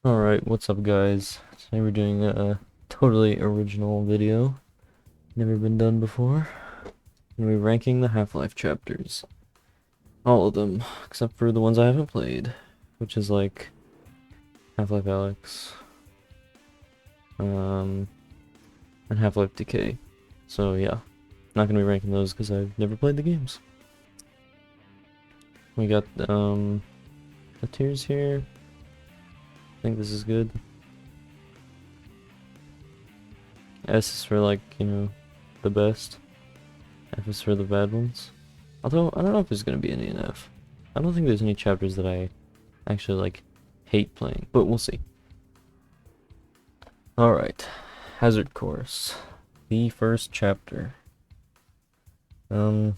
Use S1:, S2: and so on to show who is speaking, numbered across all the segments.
S1: Alright, what's up guys? Today we're doing a totally original video. Never been done before. And we're ranking the Half-Life chapters. All of them, except for the ones I haven't played. Which is like Half-Life Alyx. And Half-Life Decay. So yeah, not gonna be ranking those because I've never played the games. We got the tiers here. I think this is good. S is for like, the best. F is for the bad ones. Although, I don't know if there's gonna be any in F. I don't think there's any chapters that I actually, like, hate playing, but we'll see. Alright. Hazard Course. The first chapter. I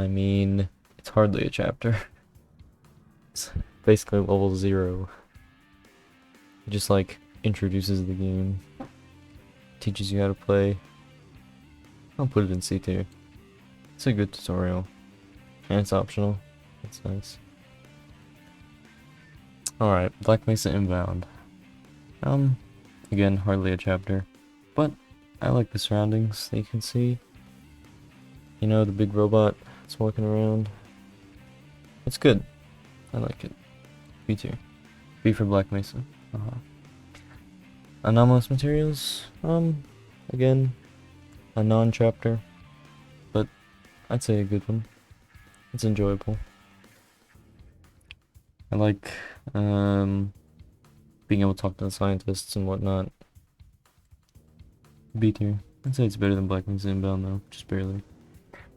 S1: mean, it's hardly a chapter. It's basically level 0. It just, like, introduces the game. Teaches you how to play. I'll put it in C tier. It's a good tutorial. And it's optional. That's nice. Alright, Black Mesa Inbound. Again, hardly a chapter. But I like the surroundings that you can see. You know, the big robot that's walking around. It's good. I like it. B tier. B for Black Mesa. Anomalous materials. Again, a non-chapter, but I'd say a good one. It's enjoyable. I like being able to talk to the scientists and whatnot. B tier. I'd say it's better than Black Mesa Inbound though, just barely.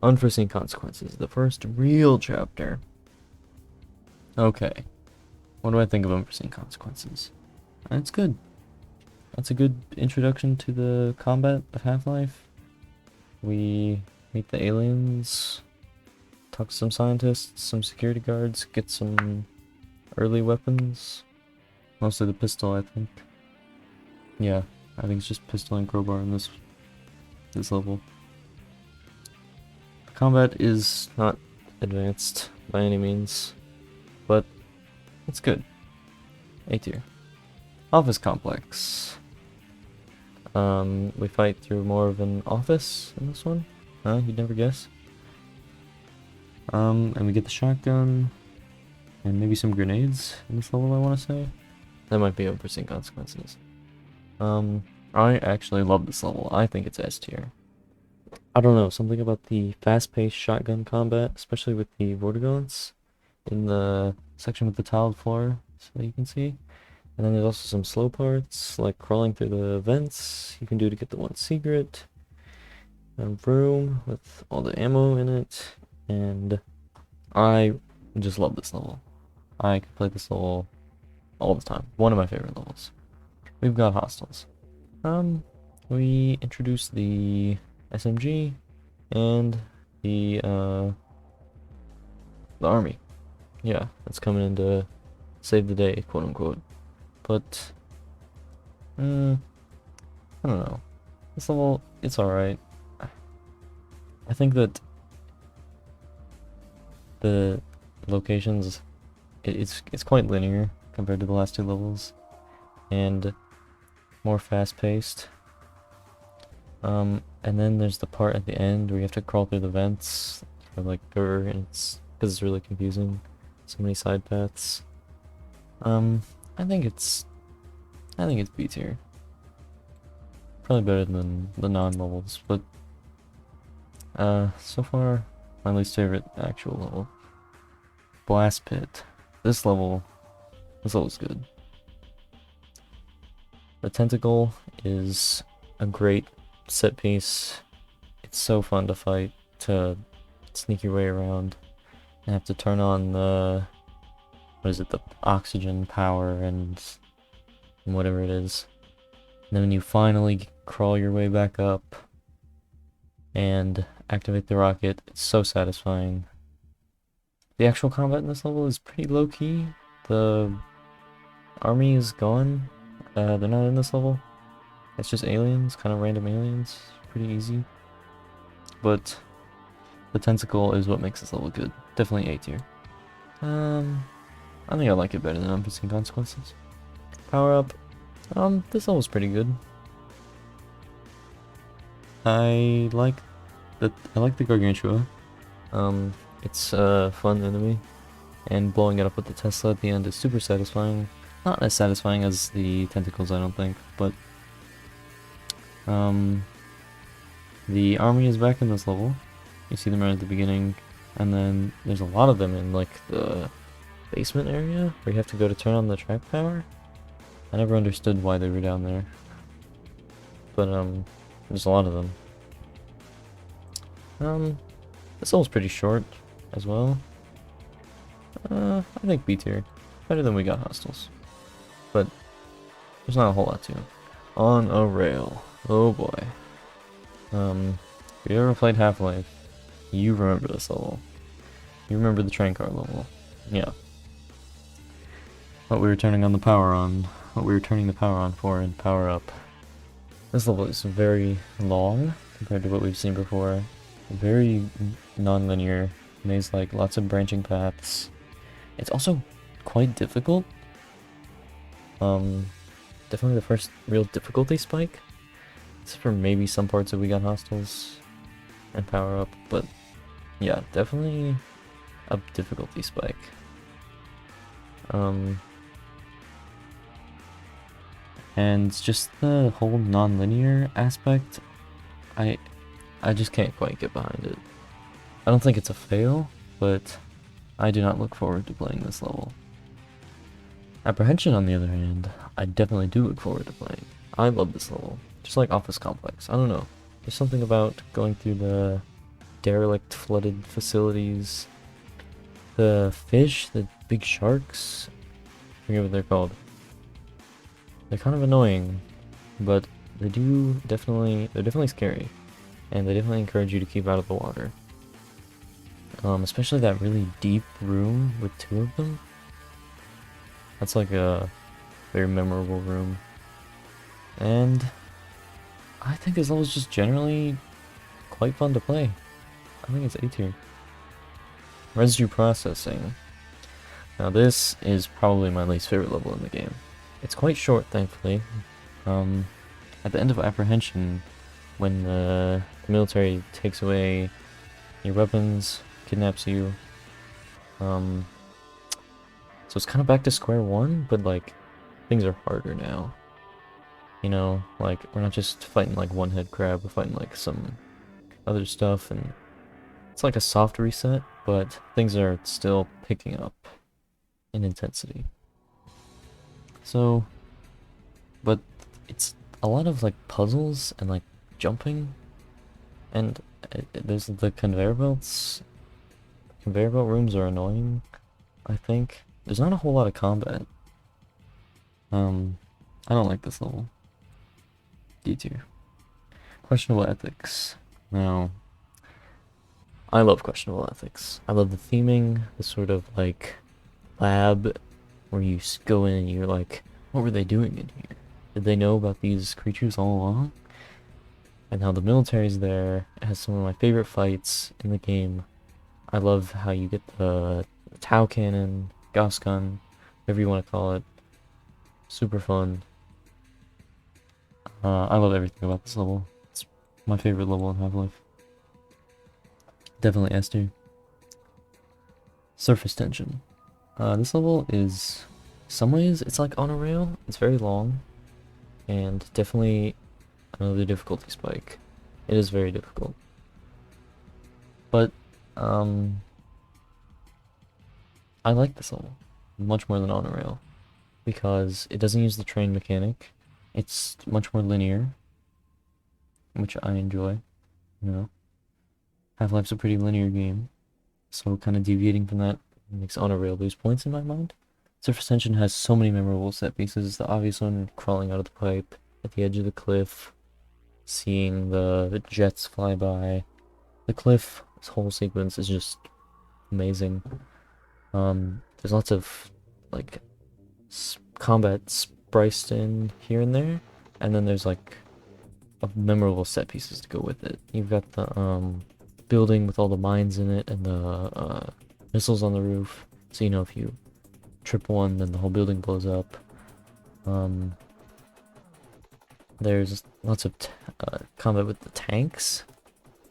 S1: Unforeseen Consequences, the first real chapter. Okay. What do I think of Unforeseen Consequences? It's good. That's a good introduction to the combat of Half-Life. We meet the aliens, talk to some scientists, some security guards, get some early weapons. Mostly the pistol, I think. Yeah, I think it's just pistol and crowbar in this level. The combat is not advanced by any means, but it's good. A tier. Office Complex. We fight through more of an office in this one. You'd never guess. And we get the shotgun, and maybe some grenades in this level, I want to say. That might be Unforeseen Consequences. I actually love this level. I think it's S tier. I don't know, something about the fast-paced shotgun combat, especially with the Vortigaunts in the section with the tiled floor, so you can see. And then there's also some slow parts, like crawling through the vents you can do to get the one secret. A room with all the ammo in it, and I just love this level. I could play this level all the time. One of my favorite levels. We've got hostiles. We introduce the SMG and the army. Yeah, that's coming in to save the day, quote unquote. But I don't know. This level, it's alright. I think that the locations, it's quite linear compared to the last two levels, and more fast-paced. And then there's the part at the end where you have to crawl through the vents for like and it's because it's really confusing. So many side paths. I think it's B tier. Probably better than the non-levels, but so far my least favorite actual level. Blast Pit. This level's good. The tentacle is a great set piece. It's so fun to fight, to sneak your way around and have to turn on the the oxygen power and whatever it is. And then when you finally crawl your way back up and activate the rocket, it's so satisfying. The actual combat in this level is pretty low-key. The army is gone. They're not in this level. It's just aliens, kind of random aliens. Pretty easy. But the tentacle is what makes this level good. Definitely A tier. I think I like it better than Unforeseen Consequences. Power up. This level's pretty good. I like the Gargantua. It's a fun enemy, and blowing it up with the Tesla at the end is super satisfying. Not as satisfying as the tentacles, I don't think, but the army is back in this level. You see them right at the beginning, and then there's a lot of them in like the basement area where you have to go to turn on the track power. I never understood why they were down there, but there's a lot of them. This level's pretty short as well. I think B tier, better than We Got Hostiles, but there's not a whole lot to it. On a Rail, oh boy. If you ever played Half-Life, you remember this level. You remember the train car level, yeah. What we were turning the power on for in Power Up. This level is very long compared to what we've seen before. Very non-linear, maze-like, lots of branching paths. It's also quite difficult. Definitely the first real difficulty spike. Except for maybe some parts of We Got Hostiles and Power Up, but yeah, definitely a difficulty spike. And just the whole non-linear aspect, I just can't quite get behind it. I don't think it's a fail, but I do not look forward to playing this level. Apprehension, on the other hand, I definitely do look forward to playing. I love this level, just like Office Complex. I don't know, there's something about going through the derelict flooded facilities, the fish, the big sharks, I forget what they're called. They're kind of annoying, but they're definitely scary, and they definitely encourage you to keep out of the water. Especially that really deep room with two of them. That's like a very memorable room. And I think this level is just generally quite fun to play. I think it's A tier. Residue processing. Now this is probably my least favorite level in the game. It's quite short, thankfully. At the end of Apprehension, when the military takes away your weapons, kidnaps you, so it's kind of back to square one, but like, things are harder now. You know, like, we're not just fighting like one head crab, we're fighting like some other stuff, and it's like a soft reset, but things are still picking up in intensity. So, but it's a lot of like puzzles and like jumping, and there's the conveyor belts. Conveyor belt rooms are annoying, I think. There's not a whole lot of combat. I don't like this level. D tier. Questionable ethics. Now, I love questionable ethics. I love the theming, the sort of like lab where you go in and you're like, what were they doing in here? Did they know about these creatures all along? And how the military's there. It has some of my favorite fights in the game. I love how you get the Tau cannon, Gauss gun, whatever you want to call it. Super fun. I love everything about this level. It's my favorite level in Half-Life. Definitely S tier. Surface tension. This level is, some ways, it's like on a rail. It's very long, and definitely another difficulty spike. It is very difficult. But, I like this level much more than on a rail, because it doesn't use the train mechanic. It's much more linear, which I enjoy, you know. Half-Life's a pretty linear game, so kind of deviating from that makes on a rail lose points in my mind. Surface tension has so many memorable set pieces. The obvious one, crawling out of the pipe at the edge of the cliff, seeing the jets fly by. The cliff, this whole sequence is just amazing. There's lots of like combat spliced in here and there, and then there's like memorable set pieces to go with it. You've got the building with all the mines in it and the missiles on the roof, so you know if you trip one, then the whole building blows up. There's lots of combat with the tanks,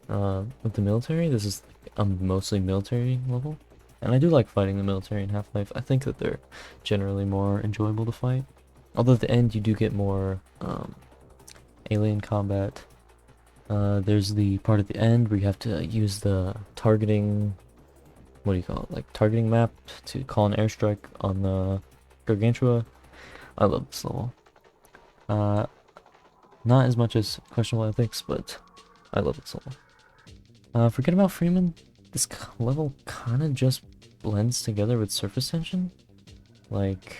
S1: with the military. This is a mostly military level, and I do like fighting the military in Half-Life. I think that they're generally more enjoyable to fight. Although at the end you do get more alien combat. There's the part at the end where you have to use the targeting, what do you call it, like targeting map to call an airstrike on the Gargantua. I love this level. Not as much as questionable ethics, but I love this level. Forget about Freeman. This level kind of just blends together with surface tension. Like,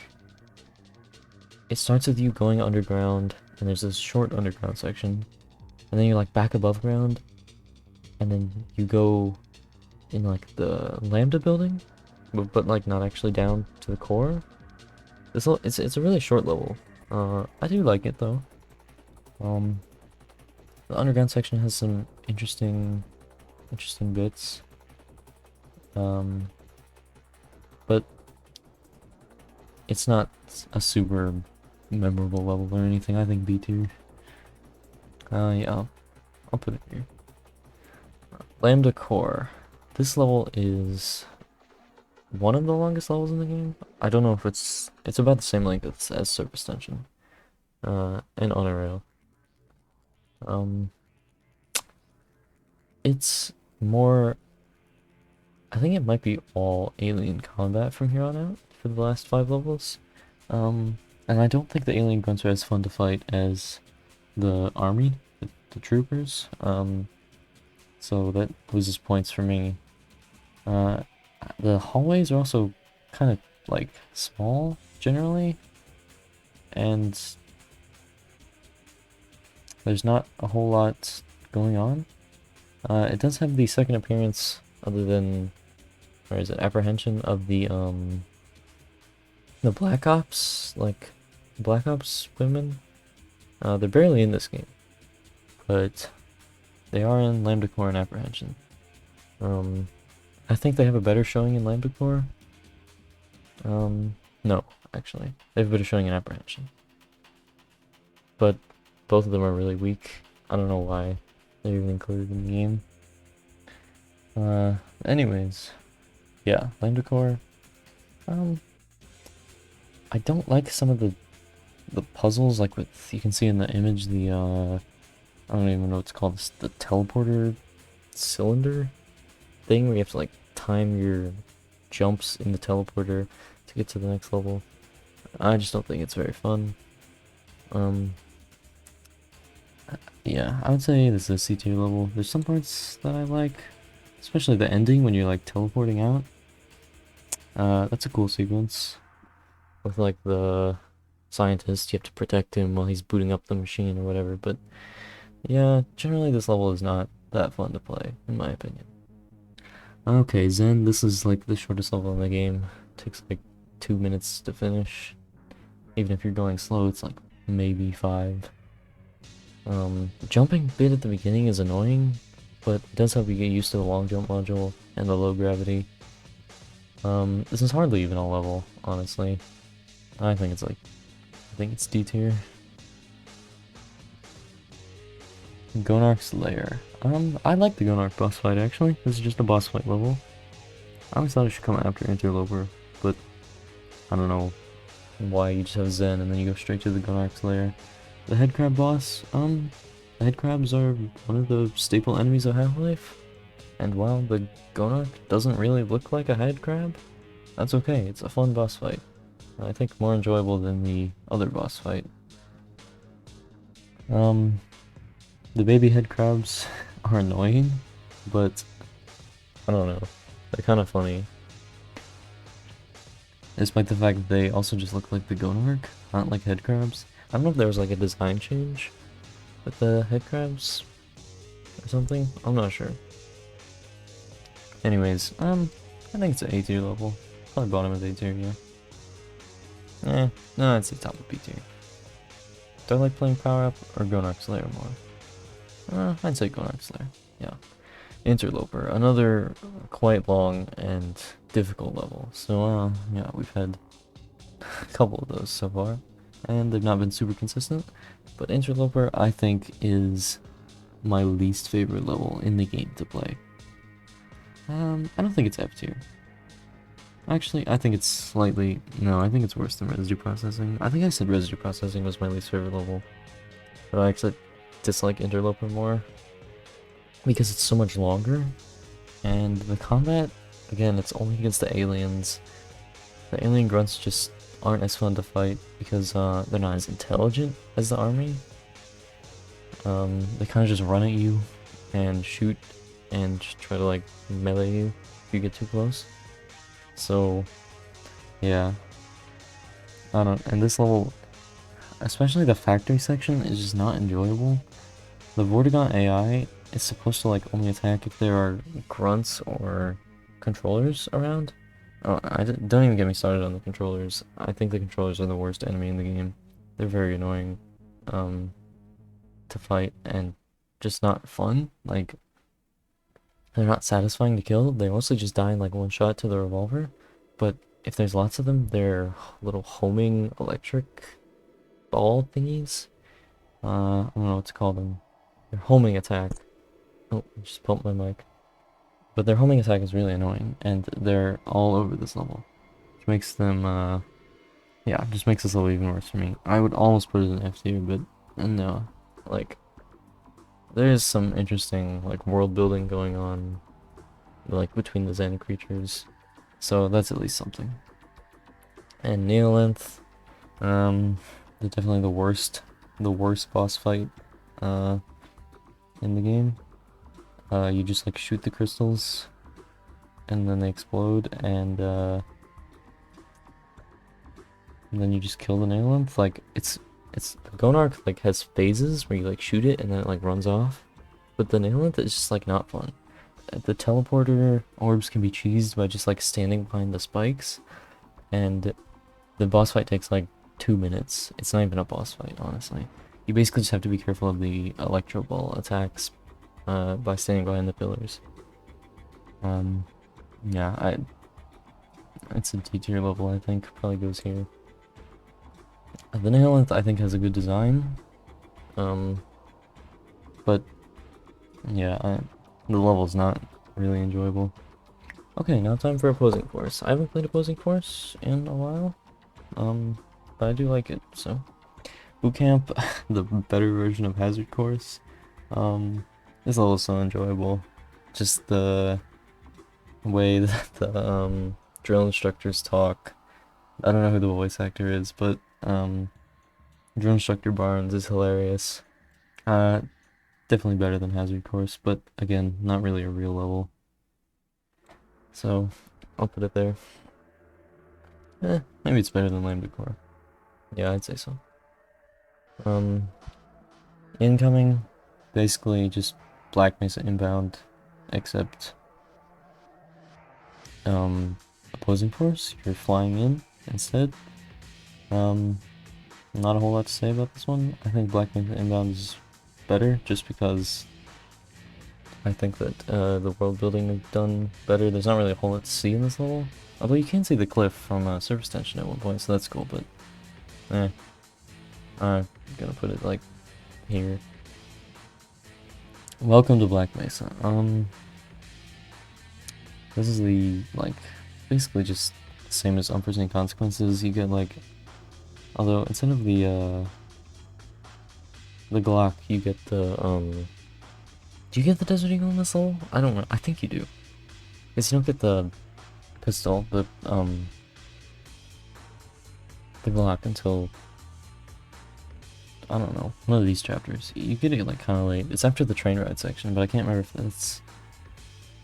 S1: it starts with you going underground, and there's this short underground section, and then you're like back above ground, and then you go in like the Lambda building, but like not actually down to the core. It's a really short level. I do like it though. The underground section has some interesting bits. But it's not a super memorable level or anything. I think B tier. Yeah, I'll put it here. Lambda Core. This level is one of the longest levels in the game. I don't know if it's about the same length as Surface Tension, and Honor Rail. It's more, I think it might be all alien combat from here on out for the last 5 levels. And I don't think the alien grunts are as fun to fight as the army, the troopers. So that loses points for me. The hallways are also kind of like small generally, and there's not a whole lot going on. It does have the second appearance, other than, or is it apprehension of the Black Ops, like Black Ops women. They're barely in this game, but they are in Lambda Core and Apprehension. I think they have a better showing in Lambda Core. No, actually, they have a better showing in Apprehension. But both of them are really weak. I don't know why they're even included in the game. Anyways, yeah, Lambda Core. I don't like some of the puzzles, like with, you can see in the image, the I don't even know what it's called, the teleporter cylinder thing where you have to like time your jumps in the teleporter to get to the next level. I just don't think it's very fun. Yeah, I would say this is a C tier level. There's some parts that I like, especially the ending when you're like teleporting out. That's a cool sequence with like the scientist. You have to protect him while he's booting up the machine or whatever, but yeah, generally this level is not that fun to play, in my opinion. Okay, Zen, this is like the shortest level in the game. Takes like 2 minutes to finish. Even if you're going slow, it's like maybe 5. Jumping bit at the beginning is annoying, but it does help you get used to the long jump module and the low gravity. This is hardly even a level, honestly. I think it's D tier. Gonarch's Lair. I like the Gonarch boss fight, actually. This is just a boss fight level. I always thought it should come after Interloper, but I don't know why you just have Zen and then you go straight to the Gonarch's Lair. The headcrab boss, the headcrabs are one of the staple enemies of Half-Life, and while the Gonarch doesn't really look like a headcrab, that's okay, it's a fun boss fight. I think more enjoyable than the other boss fight. The baby headcrabs are annoying, but I don't know, they're kind of funny. Despite the fact that they also just look like the Gonarch, not like headcrabs. I don't know if there was like a design change with the headcrabs or something. I'm not sure. Anyways, I think it's an A tier level. Probably bottom of A tier, yeah. No, I'd say top of B tier. Do I like playing Power Up or Gonarch's Lair more? I'd say Gonarch's Lair, yeah. Interloper, another quite long and difficult level. So, yeah, we've had a couple of those so far, and they've not been super consistent. But Interloper, I think, is my least favorite level in the game to play. I don't think it's F tier. Actually, I think it's slightly... No, I think it's worse than Residue Processing. I think I said Residue Processing was my least favorite level. But I actually dislike Interloper more, because it's so much longer. And the combat, again, it's only against the aliens. The alien grunts just aren't as fun to fight, because they're not as intelligent as the army. They kind of just run at you and shoot and just try to like melee you if you get too close. So yeah, I don't. And this level, especially the factory section, is just not enjoyable. The Vortigaunt AI is supposed to like only attack if there are grunts or controllers around. Oh, don't even get me started on the controllers. I think the controllers are the worst enemy in the game. They're very annoying to fight and just not fun. Like, they're not satisfying to kill. They mostly just die in like one shot to the revolver. But if there's lots of them, they're little homing electric ball thingies. I don't know what to call them. Their homing attack. Oh, I just bumped my mic. But their homing attack is really annoying, and they're all over this level. Which makes them, yeah, just makes this level even worse for me. I would almost put it in F tier, but no. Like, there is some interesting, like, world building going on, like, between the Zen creatures. So that's at least something. And Neolith, they're definitely the worst boss fight, in the game. You just like shoot the crystals, and then they explode, and then you just kill the Neolith. Like, it's Gonarch like has phases where you like shoot it and then it like runs off, but the Neolith is just like not fun. The teleporter orbs can be cheesed by just like standing behind the spikes, and the boss fight takes like 2 minutes. It's not even a boss fight, honestly. You basically just have to be careful of the electro ball attacks by standing behind the pillars. Yeah, it's a D tier level, I think. Probably goes here. The Neolith, I think, has a good design. But yeah, the level's not really enjoyable. Okay, now time for Opposing Force. I haven't played Opposing Force in a while, but I do like it, so. Boot Camp, the better version of Hazard Course. This level is so enjoyable. Just the way that the drill instructors talk. I don't know who the voice actor is, but drill instructor Barnes is hilarious. Definitely better than Hazard Course, but again, not really a real level. So, I'll put it there. Maybe it's better than Lambda Core. Yeah, I'd say so. Incoming, basically just Black Mesa inbound, except Opposing Force, you're flying in instead. Not a whole lot to say about this one. I think Black Mesa inbound is better, just because I think that the world building is done better. There's not really a whole lot to see in this level, although you can see the cliff from surface tension at one point, so that's cool, but I'm gonna put it like here. Welcome to Black Mesa. This is the, like, basically just the same as Unforeseen Consequences. You get, like, although instead of the Glock, you get the, do you get the Desert Eagle in this level? I don't know. I think you do. Because you don't get the pistol, the Glock until, I don't know, one of these chapters. You get it, like, kind of late. It's after the train ride section, but I can't remember if that's...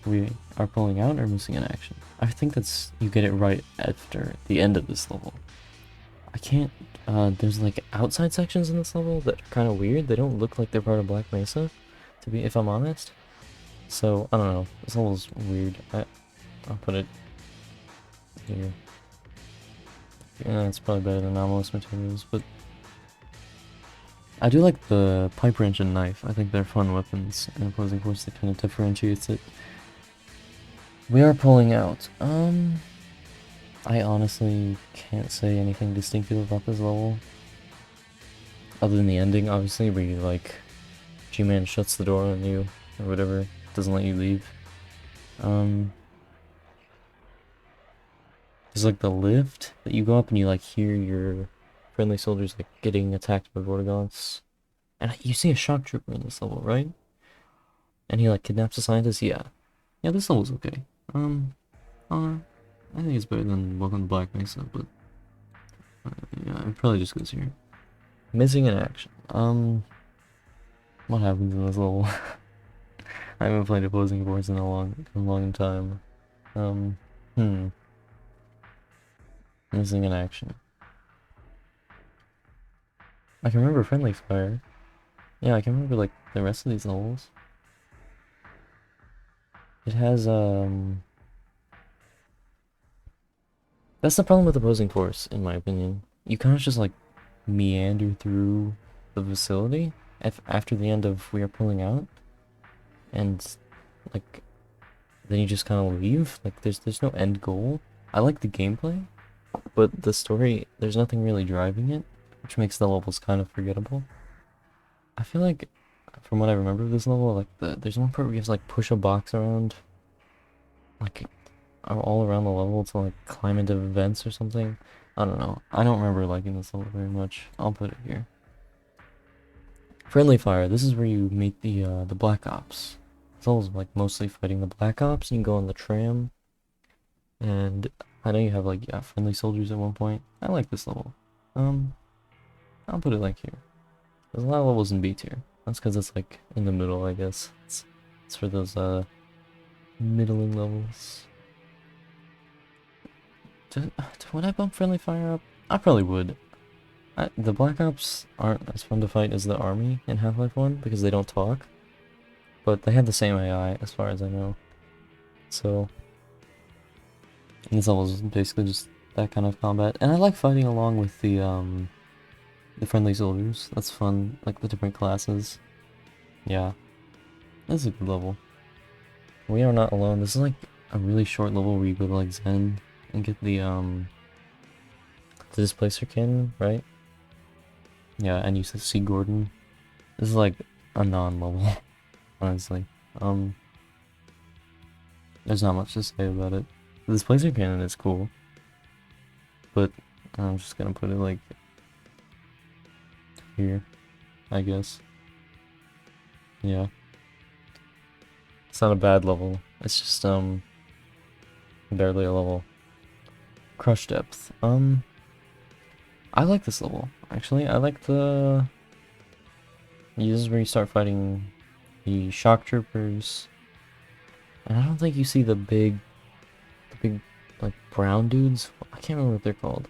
S1: we are pulling out or missing in action. I think that's, you get it right after the end of this level. I can't, there's like outside sections in this level that are kind of weird. They don't look like they're part of Black Mesa, to be, if I'm honest. So, I don't know, this level's weird. I'll put it here. Yeah, it's probably better than Anomalous Materials, but I do like the pipe wrench and knife. I think they're fun weapons in Opposing Force that kind of differentiates it. We are pulling out. I I honestly can't say anything distinctive about this level. Other than the ending, obviously, where you, like, G-Man shuts the door on you, or whatever, doesn't let you leave. There's, like, the lift that you go up and you, like, hear your friendly soldiers, like, getting attacked by Vortigaunts. And you see a shock trooper in this level, right? And he, like, kidnaps a scientist? Yeah. Yeah, this level's okay. I think it's better than Welcome to Black Mesa, but yeah, it probably just goes here. Missing in action. What happens in this level? I haven't played Opposing Force in a long time. Missing in action. I can remember Friendly Fire. Yeah, I can remember, like, the rest of these levels. It has, that's the problem with Opposing Force, in my opinion. You kind of just, like, meander through the facility after the end of We Are Pulling Out. And, like, then you just kind of leave. Like, there's no end goal. I like the gameplay, but the story, there's nothing really driving it, which makes the levels kind of forgettable. I feel like, from what I remember of this level, like, there's one part where you have to, like, push a box around, like, all around the level to, like, climb into vents or something. I don't know. I don't remember liking this level very much. I'll put it here. Friendly Fire. This is where you meet the Black Ops. This level's, like, mostly fighting the Black Ops. You can go on the tram, and I know you have, like, yeah, friendly soldiers at one point. I like this level. I'll put it, like, here. There's a lot of levels in B tier. That's because it's, like, in the middle, I guess. It's for those, middling levels. Would I bump Friendly Fire up? I probably would. The Black Ops aren't as fun to fight as the Army in Half-Life 1 because they don't talk. But they have the same AI as far as I know. So, this level is basically just that kind of combat. And I like fighting along with the friendly soldiers. That's fun, like the different classes. Yeah. This is a good level. We are not alone. This is like a really short level where you go to like Zen and get the displacer cannon, right? Yeah, and you see Gordon. This is like a non-level, honestly. There's not much to say about it. The displacer cannon is cool, but I'm just gonna put it like here, I guess. Yeah. It's not a bad level. It's just barely a level. Crush depth. I like this level, actually. I like the... This is where you start fighting the shock troopers. And I don't think you see the big, like, brown dudes. I can't remember what they're called.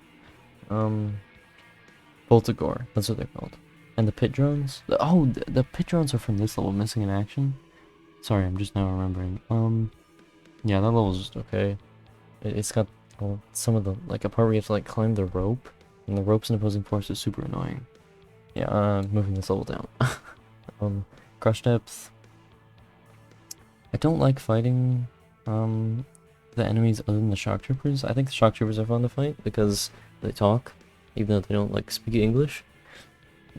S1: Voltigor, that's what they're called. And the pit drones? The pit drones are from this level, Missing in Action. Sorry, I'm just now remembering. Yeah, that level's just okay. It's got some of the, like, a part where you have to, like, climb the rope. And the ropes in Opposing Force is super annoying. Yeah, I'm moving this level down. Crush depth. I don't like fighting, the enemies other than the shock troopers. I think the shock troopers are fun to fight because they talk, even though they don't, like, speak English.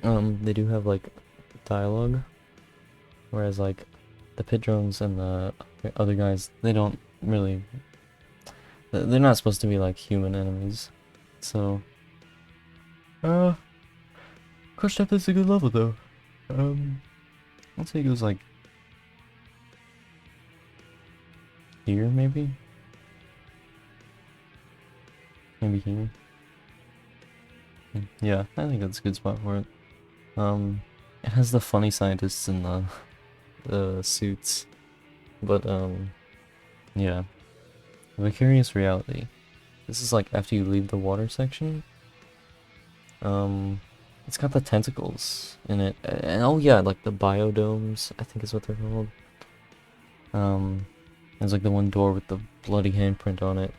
S1: They do have, like, dialogue. Whereas, like, the pit drones and the other guys, they don't really... They're not supposed to be, like, human enemies. So... Crush depth is a good level, though. I'll say it goes, like... here, maybe? Maybe here? Yeah, I think that's a good spot for it. It has the funny scientists in the suits. But, yeah. Vicarious Reality. This is, like, after you leave the water section. It's got the tentacles in it. And, oh yeah, like, the biodomes, I think is what they're called. There's, like, the one door with the bloody handprint on it.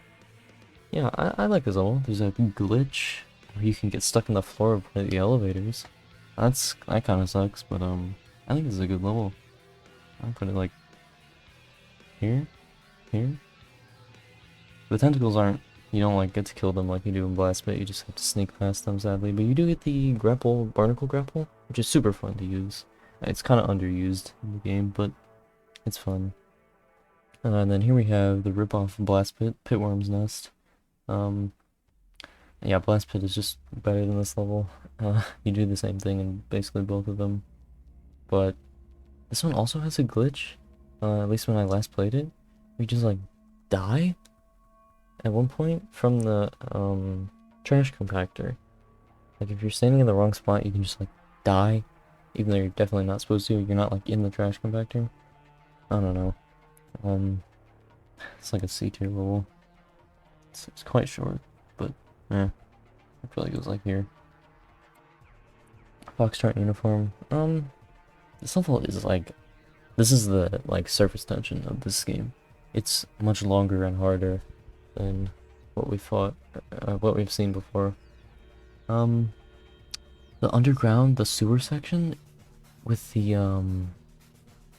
S1: Yeah, I like this level. There's a glitch where you can get stuck in the floor of one of the elevators. That kind of sucks, but, I think this is a good level. I'll put it, like, here. The tentacles aren't You don't like get to kill them like you do in Blast Pit, you just have to sneak past them sadly. But you do get the grapple, barnacle grapple, which is super fun to use. It's kind of underused in the game, but it's fun. And then here we have the rip-off Blast Pit, Pitworm's Nest. Yeah, Blast Pit is just better than this level. You do the same thing in basically both of them. But this one also has a glitch, at least when I last played it. You just like die at one point from the trash compactor. Like if you're standing in the wrong spot, you can just like die, even though you're definitely not supposed to. You're not like in the trash compactor. I don't know. It's like a C tier level. It's quite short, but yeah, I feel like it was like here. Foxtrot uniform. This level is like, this is the like surface tension of this game. It's much longer and harder than what we fought, what we've seen before. The underground, the sewer section with the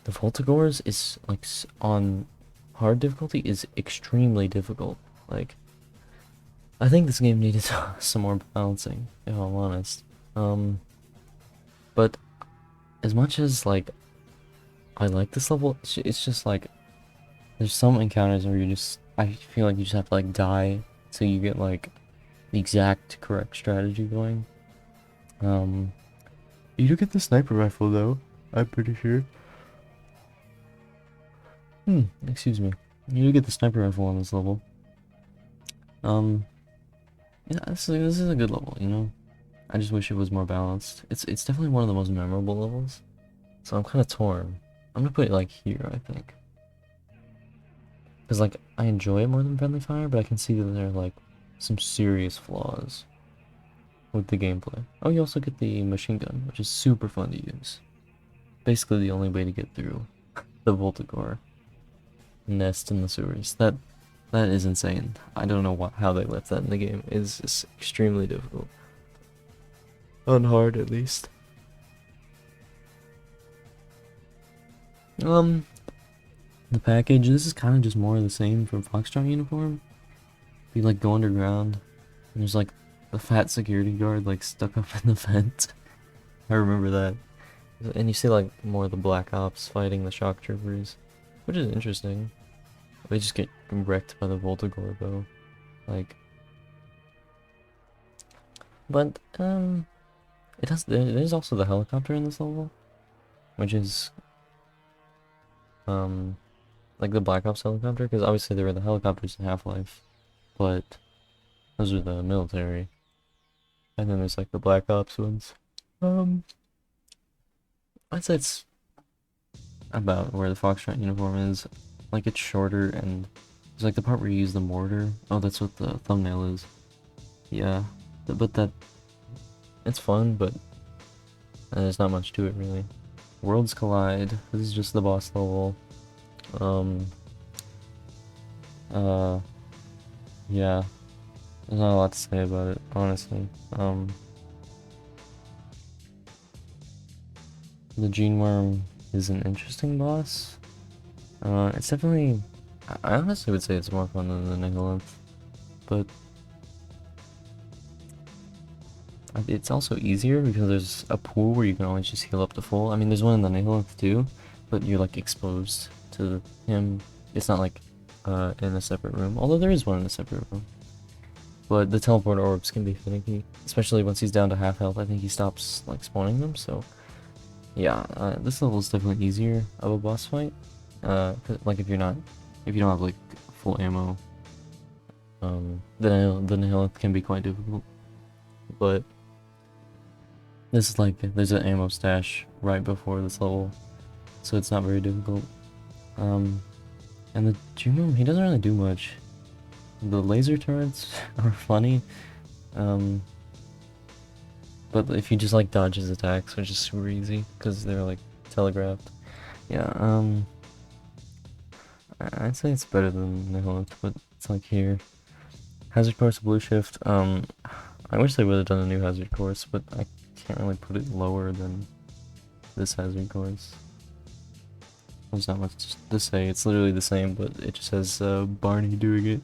S1: Voltigores is like on hard difficulty is extremely difficult. Like, I think this game needed some more balancing, if I'm honest. But as much as like I like this level, it's just like there's some encounters where I feel like you just have to like die so you get like the exact correct strategy going. You do get the sniper rifle though, I'm pretty sure. Excuse me. You do get the sniper rifle on this level. Yeah, this is a good level, you know? I just wish it was more balanced. It's definitely one of the most memorable levels. So I'm kind of torn. I'm gonna put it like here, I think. Because like, I enjoy it more than Friendly Fire, but I can see that there are like some serious flaws with the gameplay. Oh, you also get the machine gun, which is super fun to use. Basically the only way to get through the Voltigore nest in the sewers. That is insane. I don't know how they left that in the game. It's just extremely difficult. On hard, at least. The package, this is kind of just more of the same from Foxtrot uniform. You like go underground, and there's like a fat security guard like stuck up in the vent. I remember that. And you see like more of the Black Ops fighting the shock troopers, which is interesting. They just get wrecked by the Voltigore though. Like, but there's also the helicopter in this level, which is like the Black Ops helicopter, because obviously there were the helicopters in Half-Life, but those are the military. And then there's like the Black Ops ones. I'd say it's about where the Foxtrot uniform is. Like it's shorter, and there's like the part where you use the mortar. Oh, that's what the thumbnail is. Yeah, but it's fun, but there's not much to it really. Worlds Collide. This is just the boss level. Yeah. There's not a lot to say about it, honestly. The Gene Worm is an interesting boss. It's definitely... I honestly would say it's more fun than the Nihilanth, but... it's also easier because there's a pool where you can always just heal up to full. I mean, there's one in the Nihilanth too, but you're like exposed to him. It's not like in a separate room, although there is one in a separate room. But the teleport orbs can be finicky, especially once he's down to half health. I think he stops like spawning them, so yeah, this level is definitely easier of a boss fight. Like if you don't have like full ammo, the Nihilanth can be quite difficult. But this is like, there's an ammo stash right before this level, so it's not very difficult. And the Juno, he doesn't really do much. The laser turrets are funny, but if you just like dodge his attacks, which is super easy, because they're like telegraphed. Yeah, I'd say it's better than Nihilanth, but it's like here. Hazard Course Blue Shift, I wish they would have done a new Hazard Course, but I can't really put it lower than this Hazard Course. There's not much to say, it's literally the same, but it just has Barney doing it.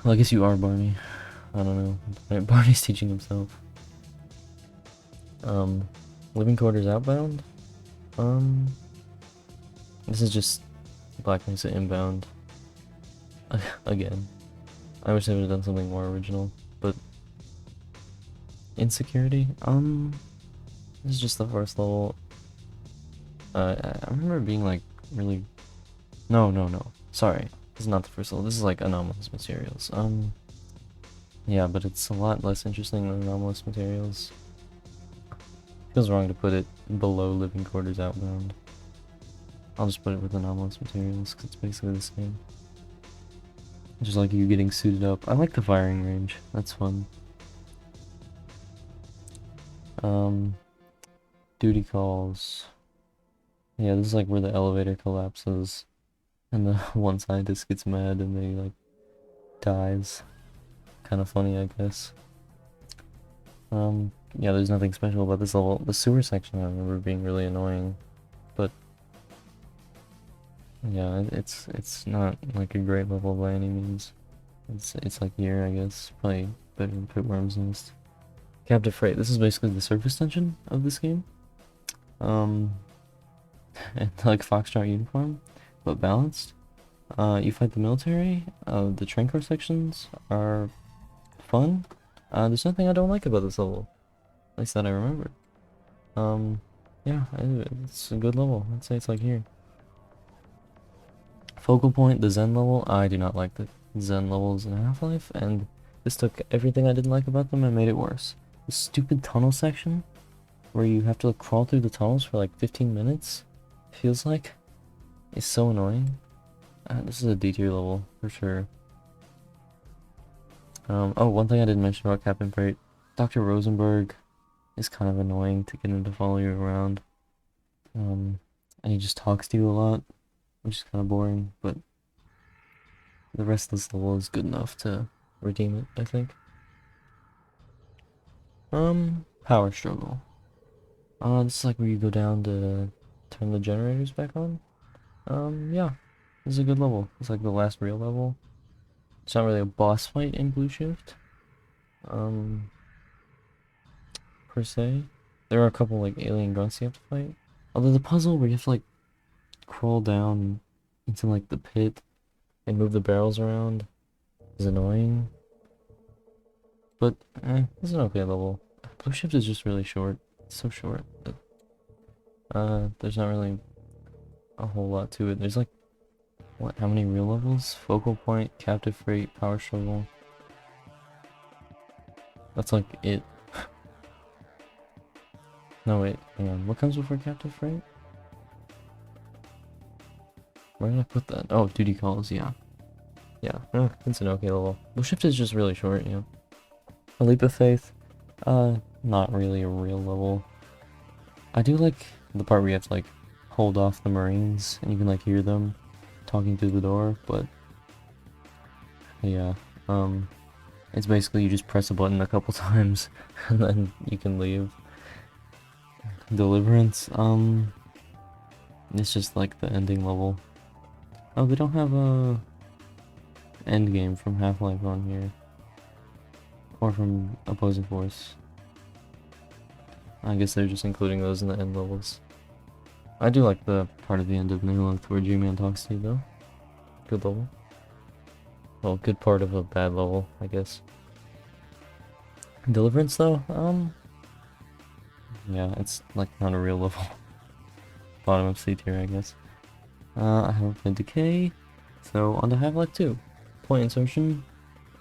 S1: Well, I guess you are Barney. I don't know. Barney's teaching himself. Living quarters outbound? This is just Black Mesa inbound. Again. I wish they would have done something more original, but insecurity? This is just the first level. I remember being like really... No. Sorry. This is not the first level. This is like anomalous materials. Yeah, but it's a lot less interesting than anomalous materials. Feels wrong to put it below living quarters outbound. I'll just put it with anomalous materials because it's basically the same. Just like you getting suited up. I like the firing range. That's fun. Duty calls. Yeah, this is like where the elevator collapses and the one scientist gets mad and they like dies. Kind of funny, I guess. Yeah, there's nothing special about this level. The sewer section I remember being really annoying, but yeah, it's not like a great level by any means. It's like here, I guess. Probably better than Pitworm's Nest. Captive Freight. This is basically the surface tension of this game. And like Foxtrot uniform, but balanced. You fight the military. The train car sections are fun. There's nothing I don't like about this level. At least that I remember. Yeah, it's a good level. I'd say it's like here. Focal point, the Zen level. I do not like the Zen levels in Half-Life, and this took everything I didn't like about them and made it worse. The stupid tunnel section, where you have to like, crawl through the tunnels for like 15 minutes, feels like, is so annoying. This is a D-tier level, for sure. Oh, one thing I didn't mention about Captain Freight. Dr. Rosenberg is kind of annoying to get him to follow you around. And he just talks to you a lot, which is kind of boring, but the rest of this level is good enough to redeem it, I think. Power struggle. This is like where you go down to turn the generators back on. Yeah, this is a good level. It's like the last real level. It's not really a boss fight in Blue Shift. Per se. There are a couple like alien grunts you have to fight. Although the puzzle where you have to like crawl down into like the pit and move the barrels around is annoying. But it's an okay level. Blue Shift is just really short. It's so short that there's not really a whole lot to it. There's like what, how many real levels? Focal point, captive freight, power struggle. That's like it. No wait, hang on. What comes before captive freight? Where did I put that? Oh, duty calls, yeah. Yeah, it's an okay level. Blue Shift is just really short, yeah. A Leap of Faith, not really a real level. I do like the part where you have to like hold off the Marines and you can like hear them talking through the door, but yeah, it's basically you just press a button a couple times and then you can leave. Deliverance, it's just like the ending level. Oh, they don't have a end game from Half-Life on here. Or from Opposing Force. I guess they're just including those in the end levels. I do like the part at the end of Nihilith where G-Man talks to you though. Good level. Well, good part of a bad level, I guess. Deliverance though, yeah, it's like not a real level. Bottom of C tier, I guess. I haven't played Decay, so on to Half-Life 2. Point insertion.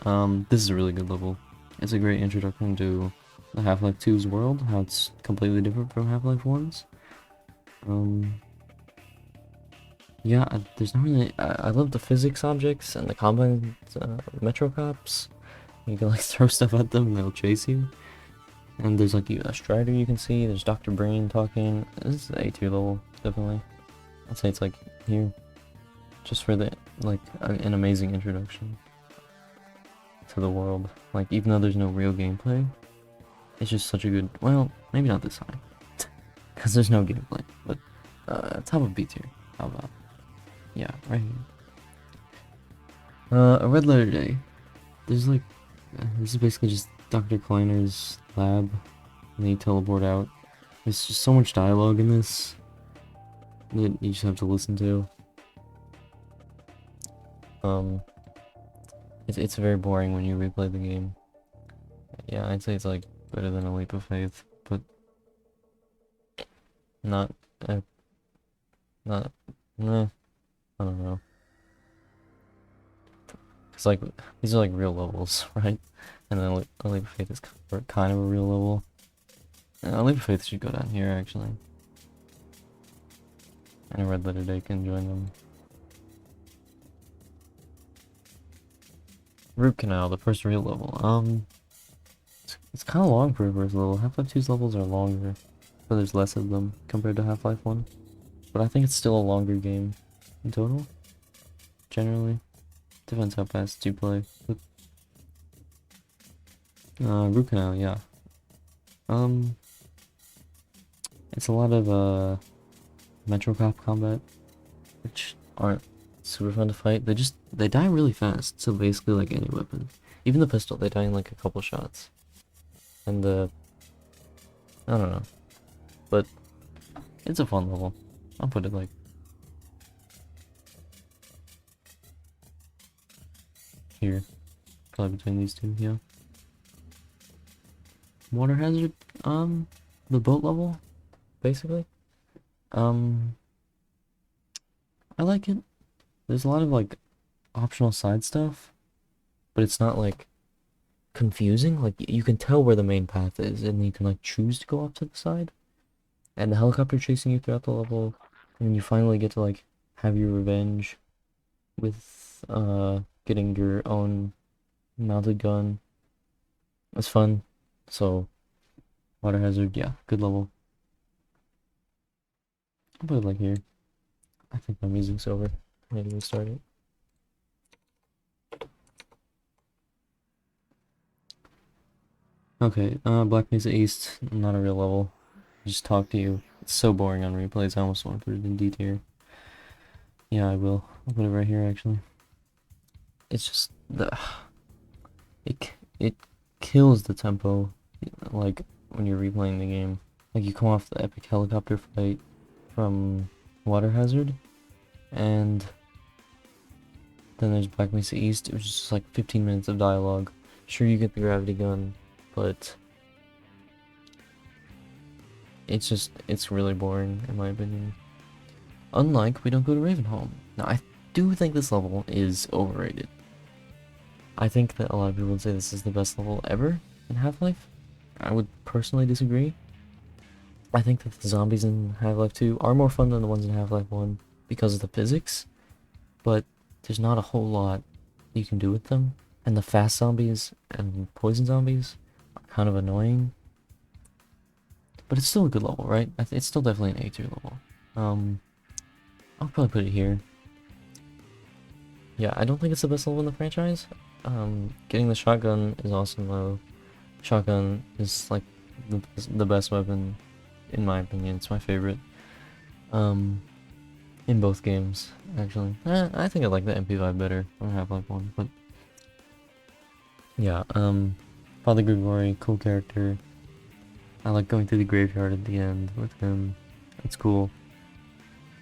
S1: This is a really good level. It's a great introduction to the Half-Life 2's world, how it's completely different from Half-Life 1's. Yeah, there's not really... I love the physics objects and the combine Metro Cops. You can like throw stuff at them and they'll chase you. And there's like a Strider you can see, there's Dr. Brain talking. This is the A tier level, definitely. I'd say it's like here. Just for the, like, an amazing introduction to the world. Like, even though there's no real gameplay, it's just such a good, well, maybe not this high. Because there's no gameplay, but top of B tier. How about? Yeah, right here. A Red Letter Day. there's like, this is basically just Dr. Kleiner's lab, and then you teleport out. There's just so much dialogue in this that you just have to listen to. It's very boring when you replay the game. Yeah, I'd say it's like better than A Leap of Faith, but not, not, nah, I don't know. Cause like, these are like real levels, right? And then A Leap of Faith is kind of a real level. A Leap of Faith should go down here, actually. And a Red Letter Day can join them. Root Canal, the first real level. It's kind of long for a first level. Half-Life 2's levels are longer, but there's less of them compared to Half-Life 1. But I think it's still a longer game in total, generally. Depends how fast you play. But, Root Canal, yeah. It's a lot of, Metro Cop combat, which aren't super fun to fight. They die really fast, so basically like any weapon. Even the pistol, they die in like a couple shots. And I don't know. But it's a fun level. I'll put it like here. Probably between these two, yeah. Water hazard, the boat level, basically. I like it. There's a lot of like optional side stuff, but it's not like confusing. Like you can tell where the main path is, and you can like choose to go off to the side. And the helicopter chasing you throughout the level, and you finally get to like have your revenge with getting your own mounted gun. It's fun. So water hazard, yeah, good level. I'll put it like here. I think my music's over. Maybe we start it. Okay, Black Mesa East, not a real level. I just talk to you. It's so boring on replays, I almost want to put it in D tier. Yeah, I will. I'll put it right here, actually. It's just, it kills the tempo, like, when you're replaying the game. Like, you come off the epic helicopter fight from Water Hazard, and then there's Black Mesa East, which is just like 15 minutes of dialogue. Sure, you get the gravity gun, but it's really boring, in my opinion. Unlike We Don't Go to Ravenholm. Now, I do think this level is overrated. I think that a lot of people would say this is the best level ever in Half-Life. I would personally disagree. I think that the zombies in Half-Life 2 are more fun than the ones in Half-Life 1 because of the physics, but there's not a whole lot you can do with them. And the fast zombies and poison zombies are kind of annoying. But it's still a good level, right? It's still definitely an A tier level. I'll probably put it here. Yeah, I don't think it's the best level in the franchise. Getting the shotgun is awesome though. Shotgun is like the best weapon, in my opinion. It's my favorite. In both games, actually. I think I like the MP5 better from Half-Life 1, but yeah, Father Grigori, cool character. I like going through the graveyard at the end with him. It's cool.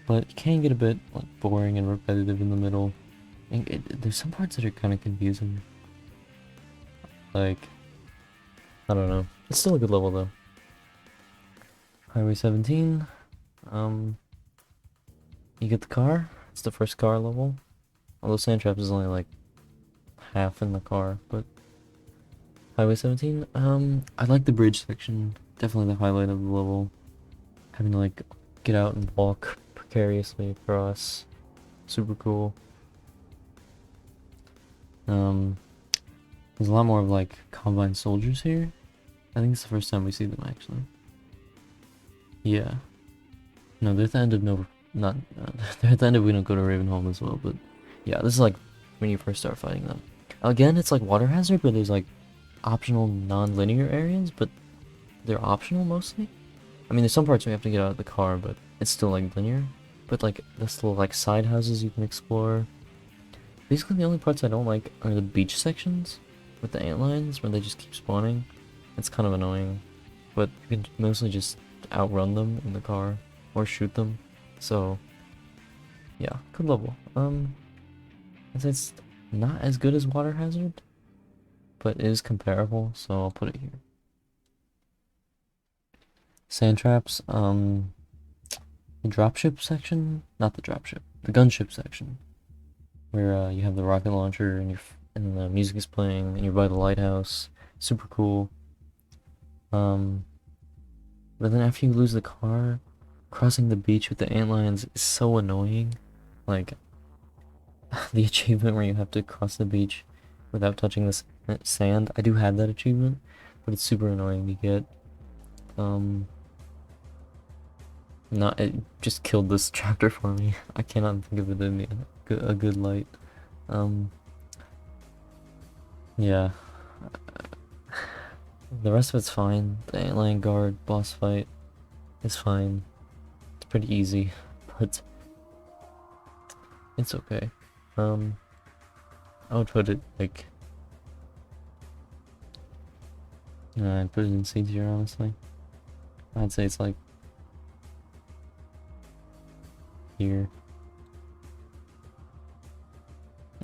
S1: But it can get a bit like boring and repetitive in the middle. And there's some parts that are kind of confusing. Like, I don't know. It's still a good level though. Highway 17. You get the car. It's the first car level. Although Sandtraps is only like half in the car, but Highway 17. I like the bridge section. Definitely the highlight of the level. Having to like get out and walk precariously across. Super cool. There's a lot more of like Combine soldiers here. I think it's the first time we see them actually. Yeah. No, they're at the end of they're at the end of We Don't Go to Ravenholm as well, but yeah, this is like when you first start fighting them. Again, it's like Water Hazard, but there's like optional non-linear areas, but they're optional mostly. I mean, there's some parts where you have to get out of the car, but it's still like linear. But like, there's little like side houses you can explore. Basically, the only parts I don't like are the beach sections. with the antlines where they just keep spawning. It's kind of annoying, but you can mostly just outrun them in the car or shoot them. So yeah, good level. I'd say it's not as good as Water Hazard, but it is comparable, so I'll put it here. Sand traps, the dropship section, not the dropship, the gunship section, where you have the rocket launcher and the music is playing and you're by the lighthouse. Super cool. But then after you lose the car, crossing the beach with the antlions is so annoying. Like, the achievement where you have to cross the beach without touching the sand. I do have that achievement, but it's super annoying to get. It just killed this chapter for me. I cannot think of it in a good light. Yeah. The rest of it's fine. The antlion guard boss fight is fine. It's pretty easy, but it's okay. I would put it like I'd put it in C tier, honestly. I'd say it's like here.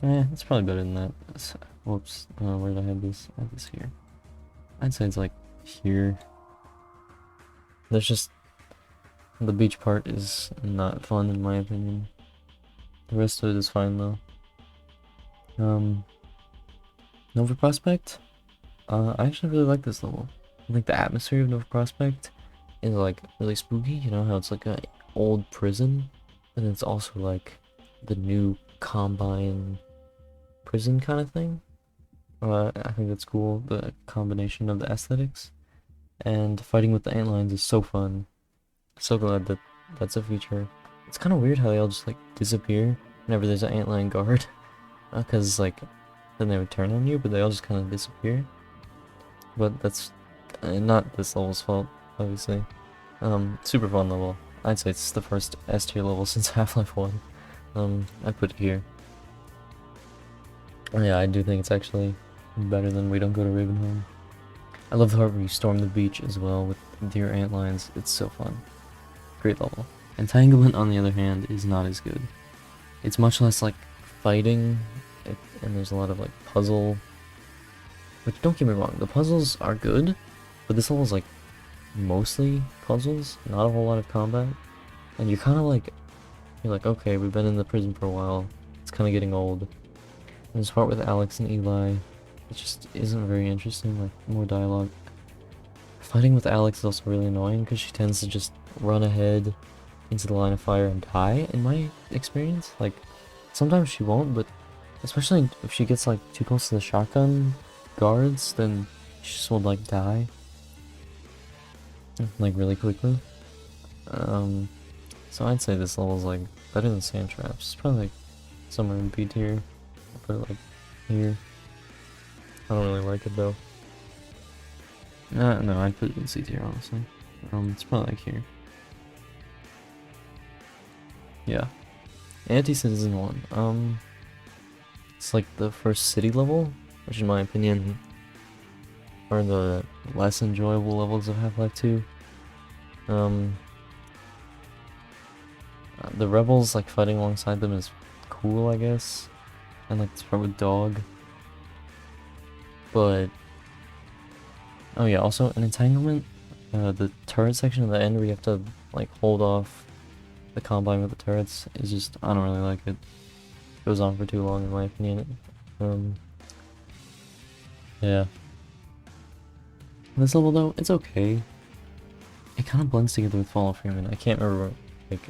S1: It's probably better than that. Whoops, where did I have this? I have this here. I'd say it's like here. There's just the beach part is not fun in my opinion. The rest of it is fine though. Nova Prospect? I actually really like this level. I think the atmosphere of Nova Prospect is like really spooky, you know how it's like an old prison, and it's also like the new Combine prison kind of thing. I think that's cool, the combination of the aesthetics. And fighting with the antlions is so fun. So glad that that's a feature. It's kind of weird how they all just like disappear whenever there's an antlion guard. Because like, then they would turn on you, but they all just kind of disappear. But that's not this level's fault, obviously. Super fun level. I'd say it's the first S tier level since Half-Life 1. I put it here. Yeah, I do think it's actually better than We Don't Go to Ravenholm. I love the part where you storm the beach as well with deer antlions. It's so fun. Great level. Entanglement, on the other hand, is not as good. It's much less like fighting, and there's a lot of like puzzle. Which, don't get me wrong, the puzzles are good, but this level is like mostly puzzles, not a whole lot of combat. And you're kind of like, okay, we've been in the prison for a while. It's kind of getting old. And this part with Alex and Eli, it just isn't very interesting, like more dialogue. Fighting with Alex is also really annoying because she tends to just run ahead into the line of fire and die, in my experience. Like, sometimes she won't, but especially if she gets like too close to the shotgun guards, then she just will like die. Like really quickly. So I'd say this level's like better than Sand Traps. It's probably like somewhere in B tier. I'll put it like here. I don't really like it though. No, I'd put it in C tier, honestly. It's probably like here. Yeah. Anti-Citizen 1. It's like the first city level, which in my opinion are the less enjoyable levels of Half-Life 2. The rebels, like, fighting alongside them is cool, I guess. And like this part with Dog. But oh yeah, also an Entanglement, the turret section at the end where you have to like hold off the Combine with the turrets is just, I don't really like it. It goes on for too long in my opinion. Yeah. This level though, it's okay. It kind of blends together with Fall of Freeman. I can't remember like